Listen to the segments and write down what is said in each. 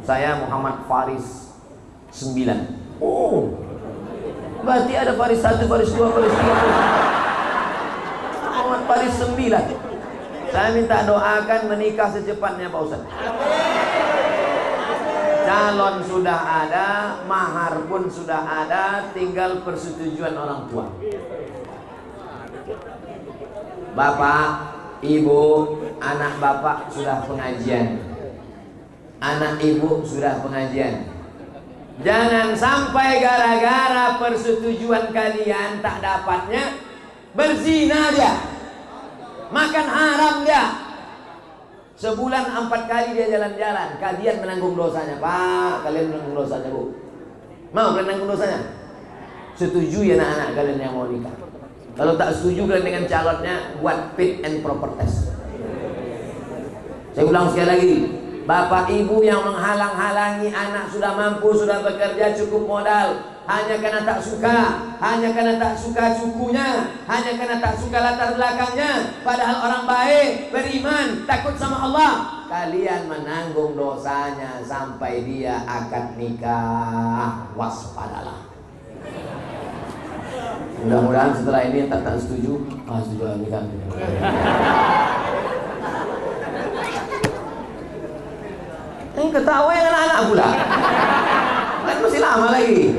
Saya Muhammad Faris 9. Oh, berarti ada Faris 1, Faris 2, Faris 3, Muhammad Faris 9. Saya minta doakan menikah secepatnya Pak Ustaz. Calon sudah ada, mahar pun sudah ada, tinggal persetujuan orang tua. Bapak, ibu, anak bapak sudah pengajian, anak ibu sudah pengajian. Jangan sampai gara-gara persetujuan kalian tak dapatnya berzina dia, makan haram dia. Sebulan 4 kali dia jalan-jalan, kalian menanggung dosanya. Pak, kalian menanggung dosanya Bu. Mau kalian menanggung dosanya? Setujui anak-anak kalian yang mau nikah. Kalau tak setuju kalian dengan calonnya, buat fit and proper test. Saya ulang sekali lagi, bapak ibu yang menghalang-halangi anak sudah mampu, sudah bekerja, cukup modal, hanya karena tak suka, hanya karena tak suka sukunya, hanya karena tak suka latar belakangnya, padahal orang baik, beriman, takut sama Allah, kalian menanggung dosanya sampai dia akad nikah. Waspadalah. Mudah-mudahan setelah ini tak setuju, setuju nikah. Yang ketawa yang anak-anak pula. Kan masih lama lagi.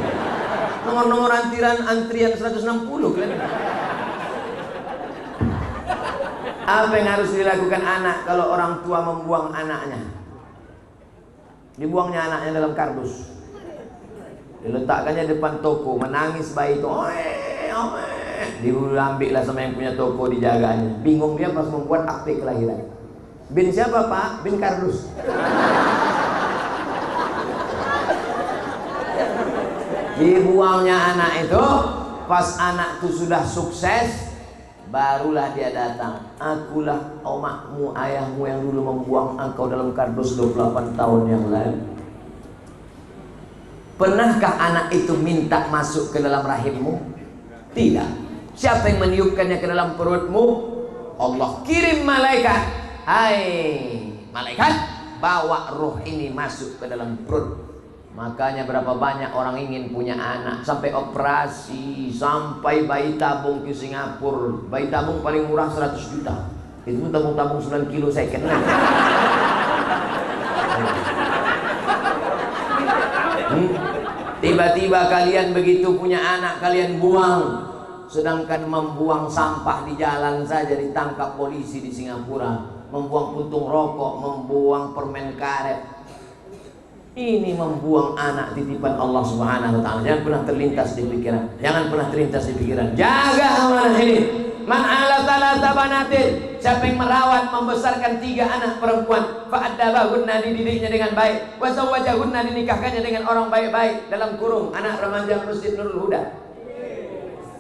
Nomor-nomor antrian 160 kan. Apa yang harus dilakukan anak kalau orang tua membuang anaknya? Dibuangnya anaknya dalam kardus, diletakkannya depan toko, menangis bayi itu. Diambil lah sama yang punya toko, dijaganya. Bingung dia pas membuat akte kelahiran. Bin siapa Pak? Bin kardus. Dibuangnya anak itu, pas anak itu sudah sukses, barulah dia datang. Akulah omakmu, ayahmu yang dulu membuang engkau dalam kardus 28 tahun yang lalu. Pernahkah anak itu minta masuk ke dalam rahimmu? Tidak. Siapa yang meniupkannya ke dalam perutmu? Allah kirim malaikat. Hai malaikat, bawa roh ini masuk ke dalam perut. Makanya berapa banyak orang ingin punya anak, sampai operasi, sampai bayi tabung ke Singapura. Bayi tabung paling murah 100 juta. Itu tabung-tabung 9 kilo second. Tiba-tiba kalian begitu punya anak, kalian buang. Sedangkan membuang sampah di jalan saja ditangkap polisi di Singapura. Membuang puntung rokok, membuang permen karet. Ini membuang anak titipan Allah Subhanahu wa taala. Jangan pernah terlintas di pikiran. Jangan pernah terlintas di pikiran. Jaga amanah ini. Man ala talata banatin. Siapa yang merawat membesarkan 3 anak perempuan, fa'addabahunna, dididiknya dengan baik, wa zawwajahunna, dinikahkannya dengan orang baik-baik, dalam kurung anak remaja Masjid Nurul Huda.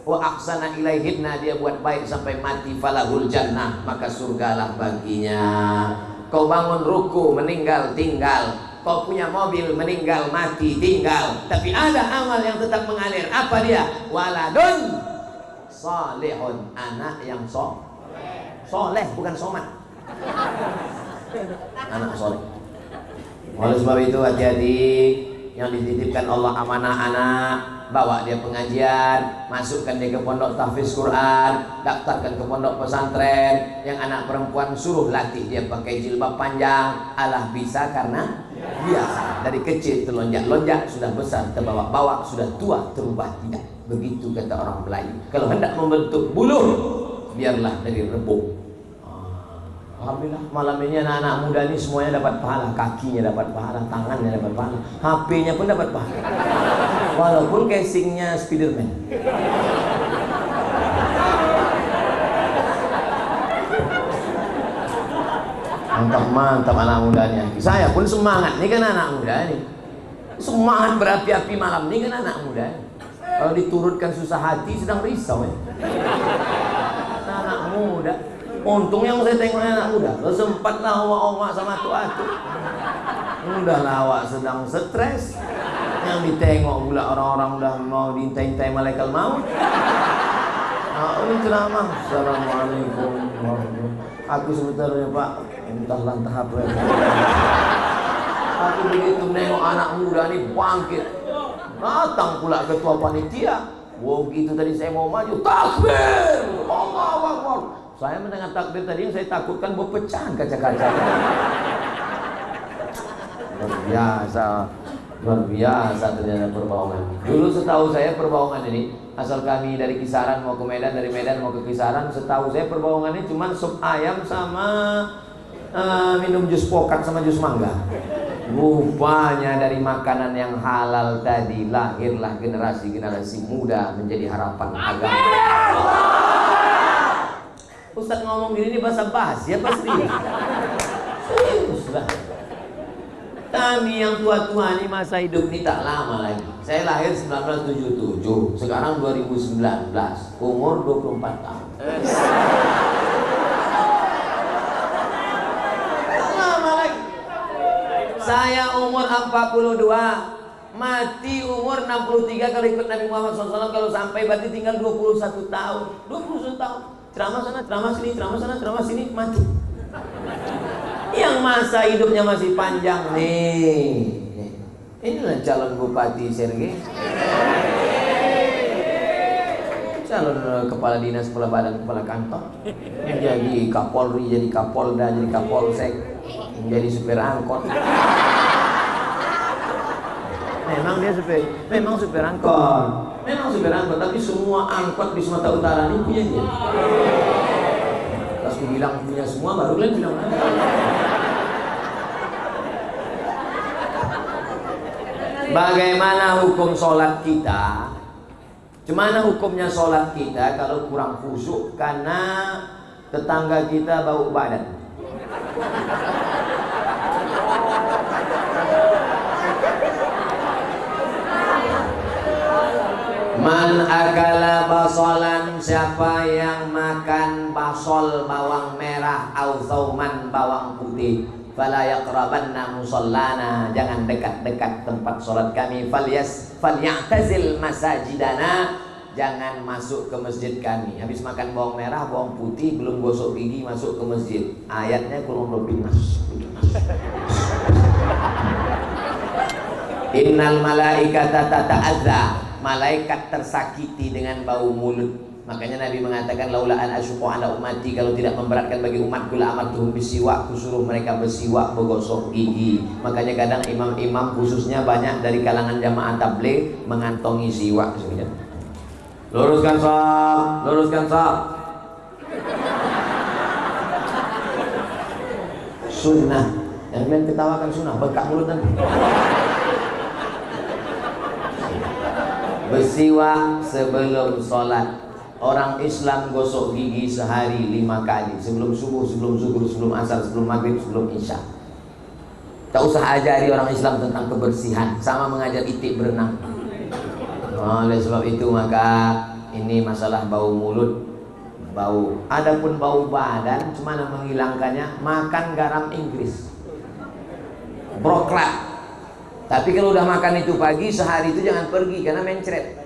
Wa ahsana ilaihinna, dia buat baik sampai mati, falahul jannah, maka surgalah baginya. Kau bangun ruku, meninggal tinggal. Kau punya mobil, meninggal mati tinggal. Tapi ada amal yang tetap mengalir. Apa dia? Waladun salihun, anak yang soleh, bukan somat. Anak soleh. Oleh sebab itu hati-hati, yang dititipkan Allah amanah anak, bawa dia pengajian, masukkan dia ke pondok tahfiz Quran, daftarkan ke pondok pesantren. Yang anak perempuan suruh latih dia pakai jilbab panjang. Alah bisa karena biasa. Dari kecil terlonjak-lonjak, sudah besar terbawa-bawa, sudah tua terubah tidak. Begitu kata orang Melayu. Kalau hendak membentuk buluh, biarlah dari rebung. Alhamdulillah malam ini anak-anak muda ini semuanya dapat pahala. Kakinya dapat pahala, tangannya dapat pahala, HP-nya pun dapat pahala. Walaupun casingnya Spiderman. Mantap anak mudanya. Saya pun semangat, ini kan anak muda nih. Semangat berapi-api malam ini kan anak muda. Kalau diturutkan susah hati sedang risau ya. Anak muda. Untung yang saya tengok anak muda. Lo sempatlah omak-omak sama tua-tua. Udahlah awak sedang stres. Yang ditengok pula orang-orang udah mau diintai-intai malaikat maut. Ini ceramah. Assalamualaikum warahmatullahi. Aku sebenarnya Pak, entahlah entah apa ya. Aku begitu nengok anak muda ini bangkit, datang pula ketua panitia. Wow, gitu tadi saya mau maju, takbir, Allahu Akbar. Saya mendengar takbir tadi yang saya takutkan berpecahan kaca-kaca. Luar biasa ternyata perbaungan. Dulu setahu saya perbaungan ini, asal kami dari Kisaran mau ke Medan, dari Medan mau ke Kisaran, setahu saya perbaungan ini cuma sup ayam sama minum jus pokat sama jus mangga. Rupanya dari makanan yang halal tadi lahirlah generasi-generasi muda menjadi harapan agama. Ustaz ngomong gini ini bahasa basi apa serius? Serius lah. Kami yang tua-tua ini masa hidup ini tak lama lagi. Saya lahir 1977, sekarang 2019, umur 24 tahun. Tak lama lagi. Saya umur 42, mati umur 63 kalau ikut Nabi Muhammad SAW. Kalau sampai berarti tinggal 21 tahun. 21 tahun. Ceramah sana, ceramah sini, ceramah sana, ceramah sini, mati. Yang masa hidupnya masih panjang nih, inilah calon Bupati Sergei, calon kepala dinas, kepala badan, kepala kantor, jadi Kapolri, jadi Kapolda, jadi Kapolsek, menjadi supir angkot. Memang dia supir angkot, tapi semua angkot di Sumatera Utara ini punya dia. Pas aku bilang punya semua, baru kalian bilang bagaimana hukum sholat kita? Gimana hukumnya sholat kita kalau kurang khusyuk karena tetangga kita bau badan? Man akala basolan, siapa yang makan basol bawang merah au thauman bawang putih, fala yaqrabanna musallana, jangan dekat-dekat tempat sholat kami. Falyatazil masajidana, jangan masuk ke masjid kami. Habis makan bawang merah, bawang putih, belum gosok gigi masuk ke masjid. Ayatnya kurang lebih Innal malaikata tata'adza, malaikat tersakiti dengan bau mulut. Makanya Nabi mengatakan laula an asyqa ala ummati, kalau tidak memberatkan bagi umatku la amartuhum bisiwak, kusuruh mereka bersiwak, bergosok gigi. Makanya kadang imam-imam khususnya banyak dari kalangan jamaah tabligh mengantongi siwak sebenarnya. Luruskan saf. Sunnah. Yang main ketawakan sunnah, bengkak mulut nanti. Bersiwak sebelum sholat. Orang Islam gosok gigi sehari 5 kali, sebelum subuh, sebelum zuhur, sebelum asar, sebelum maghrib, sebelum isya. Tak usah ajari orang Islam tentang kebersihan, sama mengajar itik berenang. Oleh sebab itu maka ini masalah bau mulut, bau. Adapun bau badan, cuma menghilangkannya makan garam Inggris, broklat. Tapi kalau udah makan itu pagi, sehari itu jangan pergi karena mencret.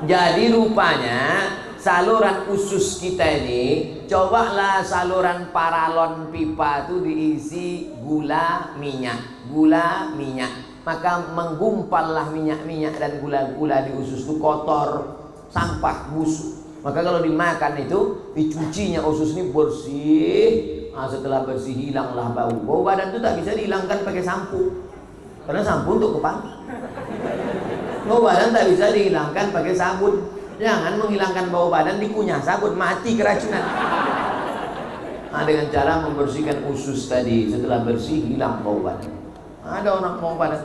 Jadi rupanya saluran usus kita ini, cobalah saluran paralon pipa itu diisi gula minyak, maka menggumpallah minyak dan gula-gula di usus itu kotor, sampah, busuk. Maka kalau dimakan itu dicucinya usus ini bersih. Setelah bersih hilanglah bau. Bau badan itu tak bisa dihilangkan pakai sampo, karena sampo untuk kepala. Bau badan tak bisa dihilangkan pakai sabun. Jangan menghilangkan bau badan dikunyah sabun, mati keracunan. Dengan cara membersihkan usus tadi, setelah bersih hilang bau badan. Ada orang bau badan.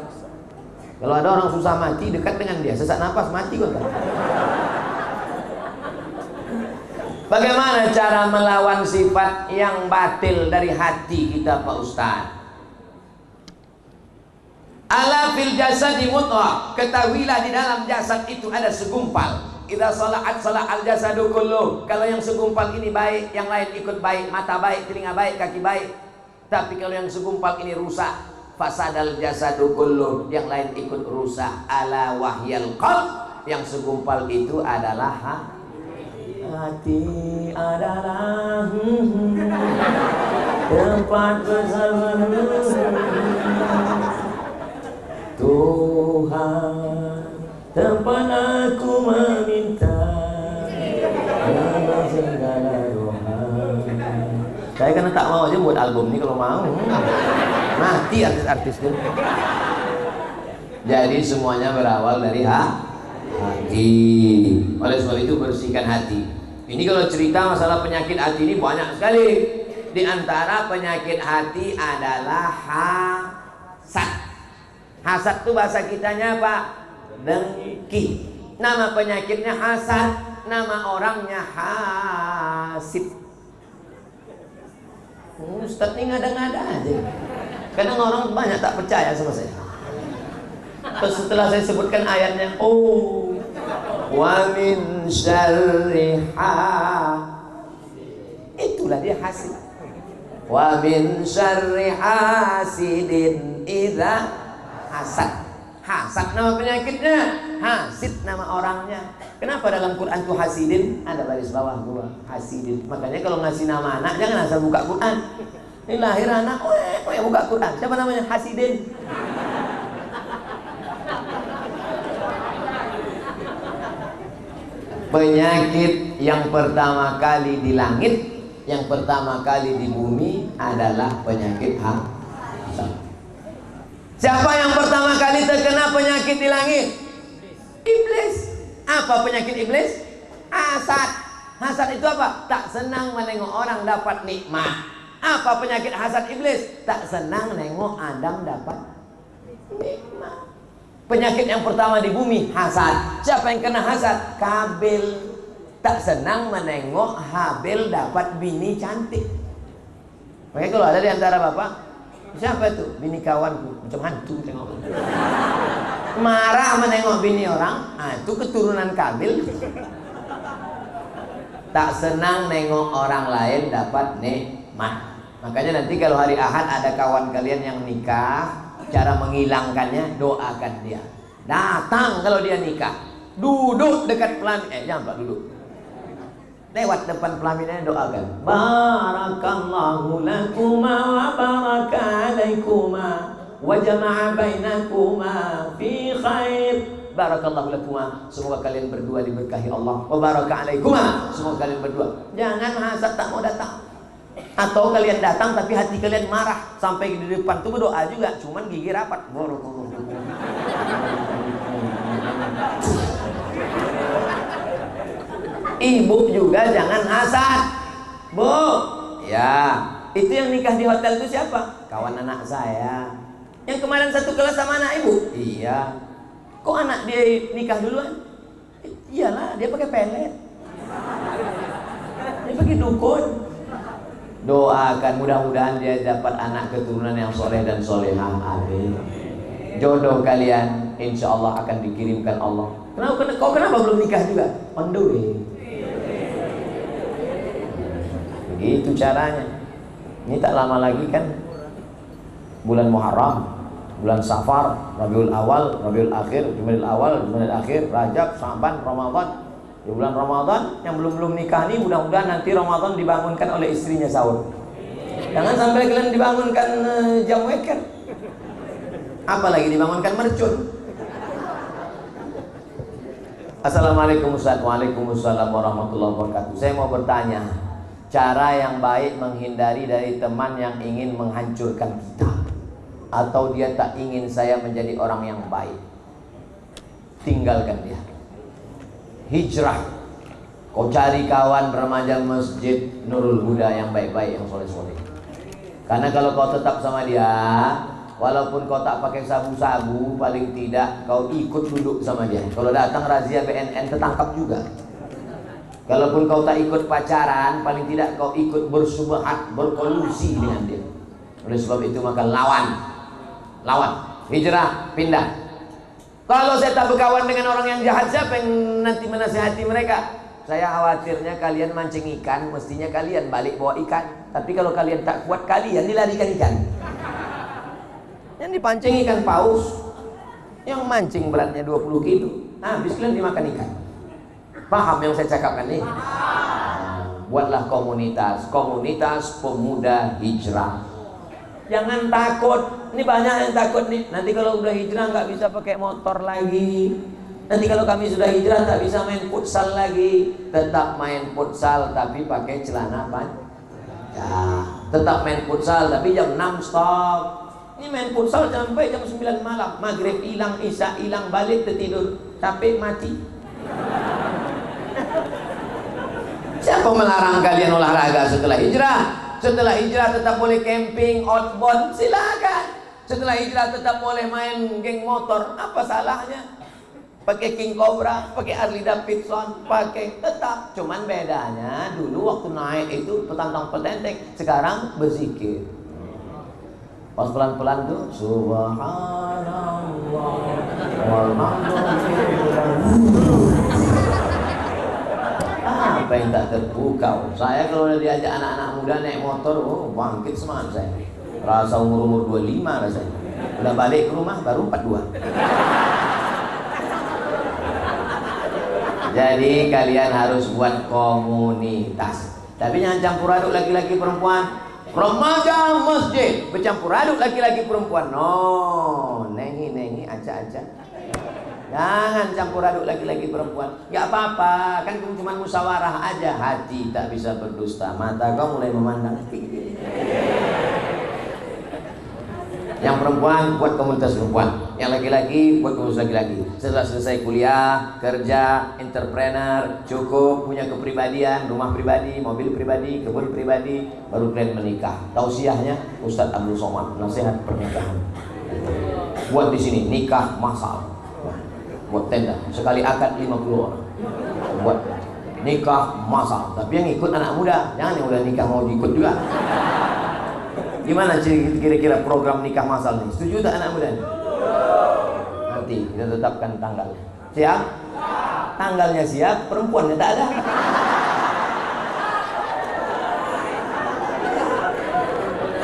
Kalau ada orang susah mati, dekat dengan dia, sesak nafas mati kok. Bagaimana cara melawan sifat yang batil dari hati kita, Pak Ustaz? Ala fil jasadi mudghah, ketahuilah di dalam jasad itu ada segumpal. Idza salaat al jasadu kullu, kalau yang segumpal ini baik, yang lain ikut baik. Mata baik, telinga baik, kaki baik. Tapi kalau yang segumpal ini rusak, fasadal jasadu kullu, yang lain ikut rusak. Ala wahyal qalb, yang segumpal itu adalah hati adalah tempat bersama. tempat aku meminta segala doa. Saya kan tak mau aja buat album ini, kalau mau mati artis-artis itu. Jadi semuanya berawal dari hati. Oleh sebab itu bersihkan hati. Ini kalau cerita masalah penyakit hati ini banyak sekali. Di antara penyakit hati adalah hasad. Hasad itu bahasa kitanya apa? Dengki. Nama penyakitnya hasad, nama orangnya Hasib. Ustaz ini ngada-ngada aja. Kadang orang banyak tak percaya sama saya. Terus setelah saya sebutkan ayatnya, oh, wa min syarri itulah dia hasid. Wa min syarri hasidin idza hasad. Hasad nama penyakitnya, hasid nama orangnya. Kenapa dalam Quran tuh hasidin? Ada baris bawah gua, hasidin. Makanya kalau ngasih nama anak jangan asal buka Quran. Ini lahir anak, oh ya buka Quran. Siapa namanya? Hasidin. Penyakit yang pertama kali di langit, yang pertama kali di bumi adalah penyakit hasad. Siapa yang pertama kali terkena penyakit di langit? Iblis. Apa penyakit iblis? Hasad. Hasad itu apa? Tak senang menengok orang dapat nikmat. Apa penyakit hasad iblis? Tak senang nengok Adam dapat nikmat. Penyakit yang pertama di bumi, hasad. Siapa yang kena hasad? Kabil. Tak senang menengok Habil dapat bini cantik. Makanya kalau ada di antara bapak, siapa itu? Bini kawanku, macam hantu tengok. Marah menengok bini orang, itu keturunan Kabil. Tak senang nengok orang lain dapat nikmat. Makanya nanti kalau hari Ahad ada kawan kalian yang nikah, cara menghilangkannya doakan dia. Datang kalau dia nikah, duduk dekat pelamin. Jangan Pak, duduk. Lewat depan pelaminnya doakan. Barakallahu lakuma wa baraka alaikuma wa jama'a bainakuma fi khair. Barakallahu lakuma, semoga kalian berdua diberkahi Allah. Wa baraka alaikuma, semoga kalian berdua. Jangan hasad tak mau datang. Atau kalian datang tapi hati kalian marah, sampai di depan tuh berdoa juga, cuman gigi rapat. Ibu juga jangan hasad, Bu. Ya, itu yang nikah di hotel itu siapa? Kawan anak saya. Yang kemarin satu kelas sama anak ibu? Iya. Kok anak dia nikah duluan? Iyalah, dia pakai pelet. Dia pakai dukun. Doakan mudah-mudahan dia dapat anak keturunan yang soleh dan solehah. Amin. Jodoh kalian insya Allah akan dikirimkan Allah. Kenapa belum nikah juga? On the way. Begitu caranya. Ini tak lama lagi kan bulan Muharram, bulan Safar, Rabiul Awal, Rabiul Akhir, Jumadil Awal, Jumadil Akhir, Rajab, Sa'ban, Ramadan. Di bulan Ramadan yang belum nikah nih, mudah-mudahan nanti Ramadan dibangunkan oleh istrinya sahur. Jangan sampai kalian dibangunkan jam weker. Apalagi dibangunkan mercun. Assalamualaikum Ustaz. Waalaikumsalam warahmatullahi wabarakatuh. Saya mau bertanya, cara yang baik menghindari dari teman yang ingin menghancurkan kita, atau dia tak ingin saya menjadi orang yang baik. Tinggalkan dia. Hijrah. Kau cari kawan remaja masjid Nurul Huda yang baik-baik, yang soleh-soleh. Karena kalau kau tetap sama dia, walaupun kau tak pakai sabu-sabu, paling tidak kau ikut duduk sama dia. Kalau datang razia BNN tertangkap juga. Kalaupun kau tak ikut pacaran, paling tidak kau ikut bersubhat, berkolusi dengan dia. Oleh sebab itu maka lawan, hijrah, pindah. Kalau saya tak berkawan dengan orang yang jahat, siapa yang nanti menasihati mereka? Saya khawatirnya kalian mancing ikan, mestinya kalian balik bawa ikan. Tapi kalau kalian tak kuat, kalian dilarikan ikan. Yang dipancing ikan paus, yang mancing beratnya 20 kilo, habis kalian dimakan ikan. Paham yang saya cakapkan nih? Buatlah komunitas pemuda hijrah. Jangan takut. Ini banyak yang takut nih. Nanti kalau udah hijrah nggak bisa pakai motor lagi, Nanti kalau kami sudah hijrah tak bisa main futsal lagi. Tetap main futsal tapi pakai celana panjang. Ya, tetap main futsal tapi jam 6 stop. Ini main futsal sampai jam 9 malam. Maghrib hilang, isya hilang, balik tertidur. Capek mati. Siapa melarang kalian olahraga setelah hijrah? Setelah hijrah tetap boleh camping, outbound, silakan. Setelah hijrah tetap boleh main geng motor, apa salahnya? Pakai King Cobra, pakai Harley Davidson, pakai tetap. Cuman bedanya dulu waktu naik itu petantang petenteng, sekarang berzikir. Pas pelan-pelan tuh subhanallah walhamdulillah. Apa yang tak terpukau. Saya kalau udah diajak anak-anak muda naik motor, oh bangkit semangat saya. Rasa umur 25 rasanya. Udah balik ke rumah baru 42. Jadi kalian harus buat komunitas. Tapi jangan campur aduk laki-laki perempuan. Remaja masjid bercampur aduk laki-laki perempuan. No, nengi acak-acak. Jangan campur aduk laki-laki perempuan. Gak apa-apa, kan cuma musyawarah aja. Hati tak bisa berdusta, mata kau mulai memandang tinggi. Yang perempuan buat komunitas perempuan, yang laki-laki buat komunitas laki-laki. Setelah selesai kuliah, kerja, entrepreneur, cukup punya kepribadian, rumah pribadi, mobil pribadi, kebun pribadi, baru kalian menikah. Tausiahnya Ustadz Abdul Somad, nasihat pernikahan. Buat di sini nikah masal, buat tenda sekali akad 50 orang. Buat nikah masal, tapi yang ikut anak muda, jangan yang udah nikah mau ikut juga. Gimana kira-kira program nikah masal nih? Setuju tak anak muda? Nanti kita tetapkan tanggal. Siap? Tanggalnya siap, perempuannya tak ada.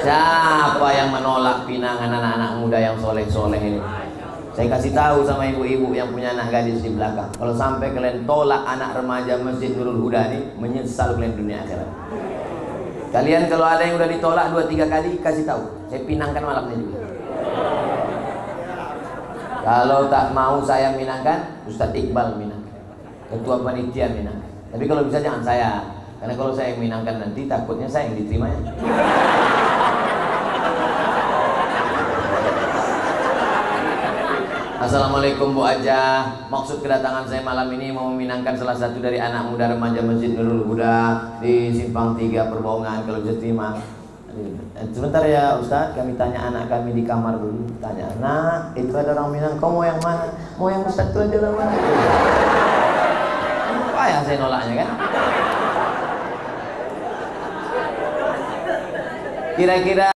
Siapa yang menolak pinangan anak-anak muda yang soleh-soleh ini? Saya kasih tahu sama ibu-ibu yang punya anak gadis di belakang. Kalau sampai kalian tolak anak remaja Masjid Nurul Huda ini, menyesal kalian dunia akhirat. Kalian kalau ada yang udah ditolak 2-3 kali, kasih tahu. Saya pinangkan malamnya juga. Kalau tak mau saya minangkan, Ustadz Iqbal minangkan, ketua panitia minangkan. Tapi kalau bisa jangan saya, karena kalau saya yang minangkan nanti takutnya saya yang diterimanya. Assalamualaikum Bu Aja. Maksud kedatangan saya malam ini mau meminangkan salah satu dari anak muda remaja Masjid Nurul Huda di Simpang 3 Perbongan. Kalau bisa terima. Sebentar ya Ustadz, kami tanya anak kami di kamar dulu. Tanya, nak, itu ada orang Minang, kau mau yang mana? Mau yang Ustadz itu aja mana? Apa ya saya nolaknya kan? Kira-kira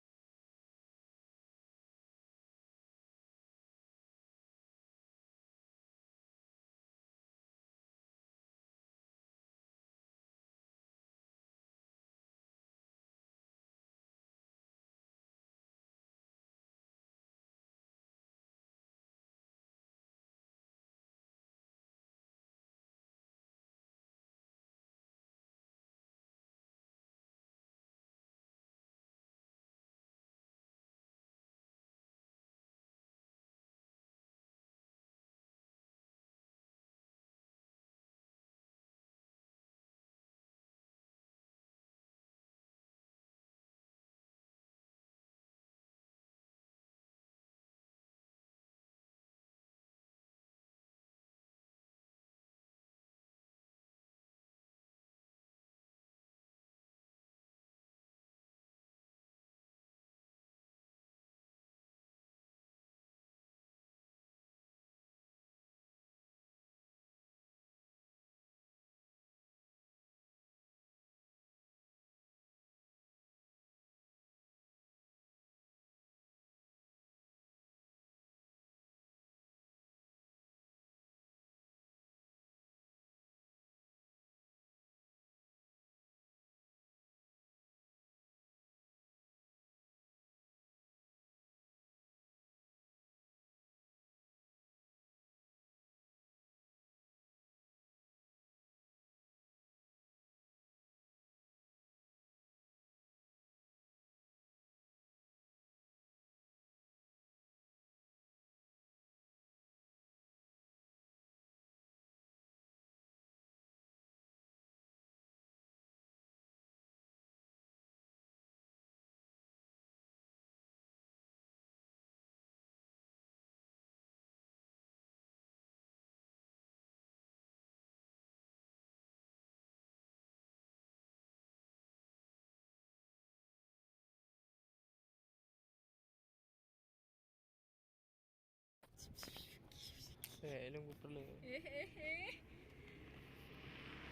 Elong ko perlu.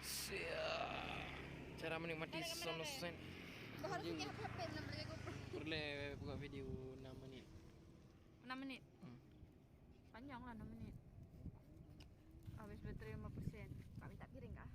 Siap. Cara menikmati sunset. Kau harus punya HP nak beli GoPro. Perlu buka video 6 menit. 6 menit. Panjang lah 6 menit. Habis baterai 5%. Kak minta piring kah?